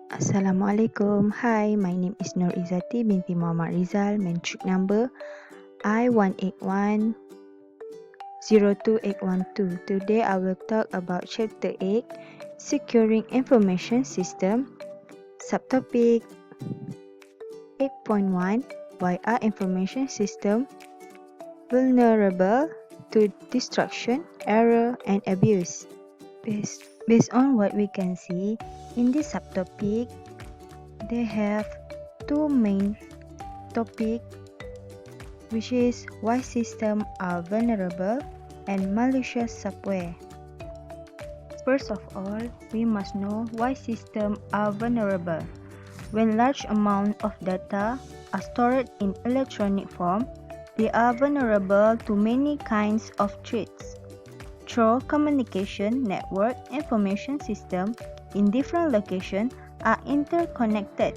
Assalamualaikum. Hi, my name is Nur Izzati binti Muhammad Rizal, matric number I181022812. Today I will talk about chapter 8, Securing Information System, subtopic 8.1, why are information system vulnerable to destruction, error and abuse. Based on what we can see in this subtopic, they have two main topics, which is why systems are vulnerable and malicious software. First of all, we must know why systems are vulnerable. When large amounts of data are stored in electronic form, they are vulnerable to many kinds of threats. Through communication network information systems in different locations are interconnected.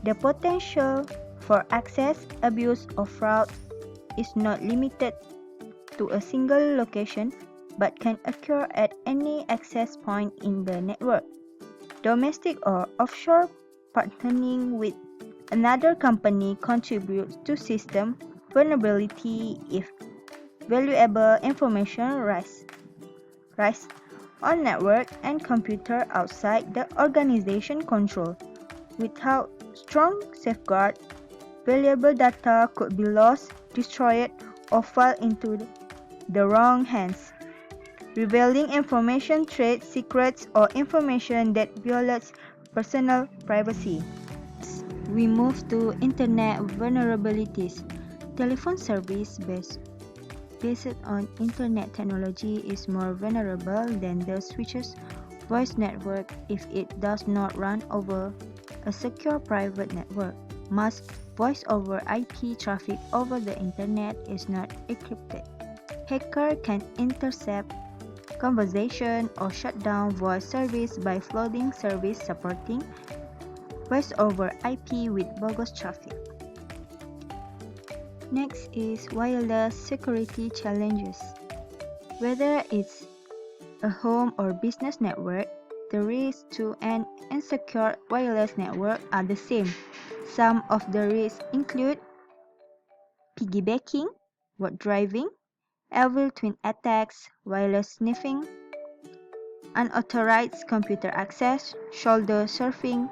The potential for access, abuse, or fraud is not limited to a single location but can occur at any access point in the network. Domestic or offshore partnering with another company contributes to system vulnerability if valuable information rises on network and computer outside the organization control. Without strong safeguard, valuable data could be lost, destroyed, or fall into the wrong hands, revealing information trade secrets or information that violates personal privacy. We move to internet vulnerabilities. Telephone service based on internet technology is more vulnerable than the switch's voice network if it does not run over a secure private network. Mass voice over IP traffic over the internet is not encrypted. Hacker can intercept conversation or shut down voice service by flooding service supporting voice over IP with bogus traffic. Next is wireless security challenges. Whether it's a home or business network, the risks to an insecure wireless network are the same. Some of the risks include piggybacking, bot driving, evil twin attacks, wireless sniffing, unauthorized computer access, shoulder surfing,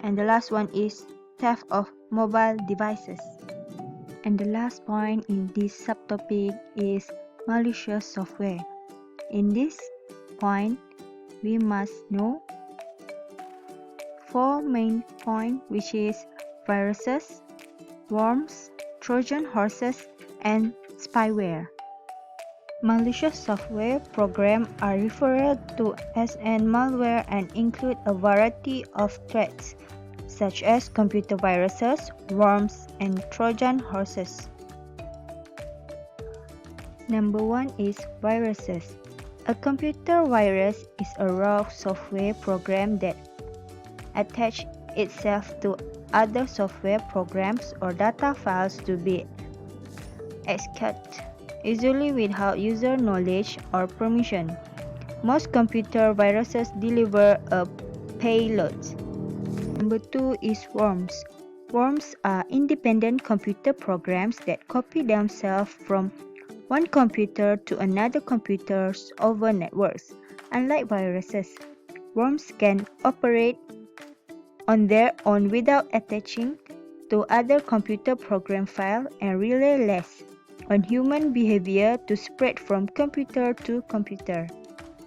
and the last one is theft of mobile devices. And the last point in this subtopic is malicious software. In this point, we must know four main points, which is viruses, worms, Trojan horses, and spyware. Malicious software programs are referred to as an malware and include a variety of threats, such as computer viruses, worms, and Trojan horses. Number 1 is viruses. A computer virus is a raw software program that attaches itself to other software programs or data files to be executed, usually without user knowledge or permission. Most computer viruses deliver a payload. Number 2 is worms. Worms are independent computer programs that copy themselves from one computer to another computer over networks. Unlike viruses, worms can operate on their own without attaching to other computer program files and rely less on human behavior to spread from computer to computer.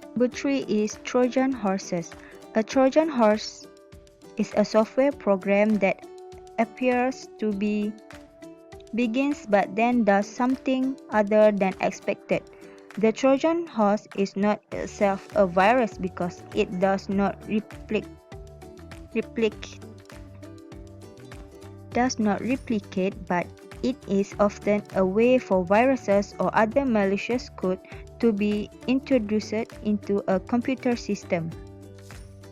Number 3 is Trojan horses. A Trojan horse is a software program that appears to begins but then does something other than expected. The Trojan horse is not itself a virus because it does not replicate, but it is often a way for viruses or other malicious code to be introduced into a computer system.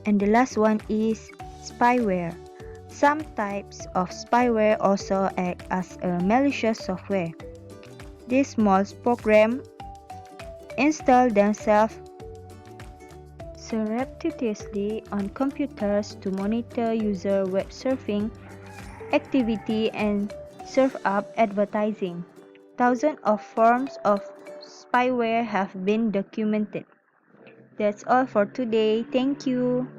And the last one is spyware. Some types of spyware also act as a malicious software. These small programs install themselves surreptitiously on computers to monitor user web surfing activity and serve up advertising. Thousands of forms of spyware have been documented. That's all for today. Thank you.